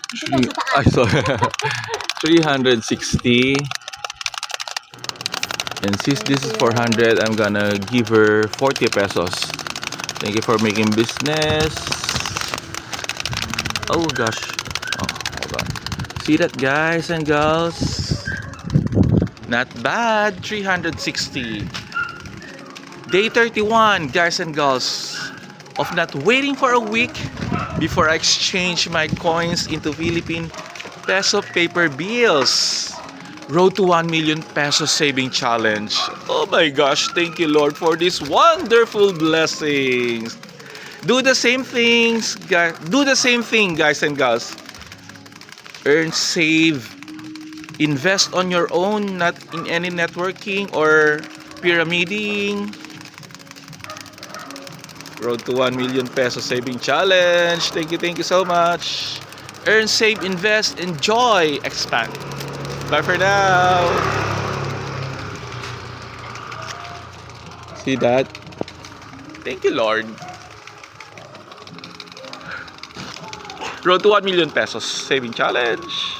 Ay, sorry. 360. And since this is 400, I'm gonna give her 40 pesos. Thank you for making business. Oh gosh. Oh, hold on. See that, guys and girls? Not bad. 360. Day 31, guys and girls, of not waiting for a week before I exchange my coins into Philippine peso paper bills. Road to 1 million peso saving challenge. Oh my gosh, thank you Lord for these wonderful blessings. Do the same things, guys. Do the same thing, guys and girls. Earn, save, invest on your own, not in any networking or pyramiding. Road to 1 million peso saving challenge. Thank you so much. Earn, save, invest, enjoy, expand. Bye for now. See that? Thank you, Lord. Road to 1 million pesos saving challenge.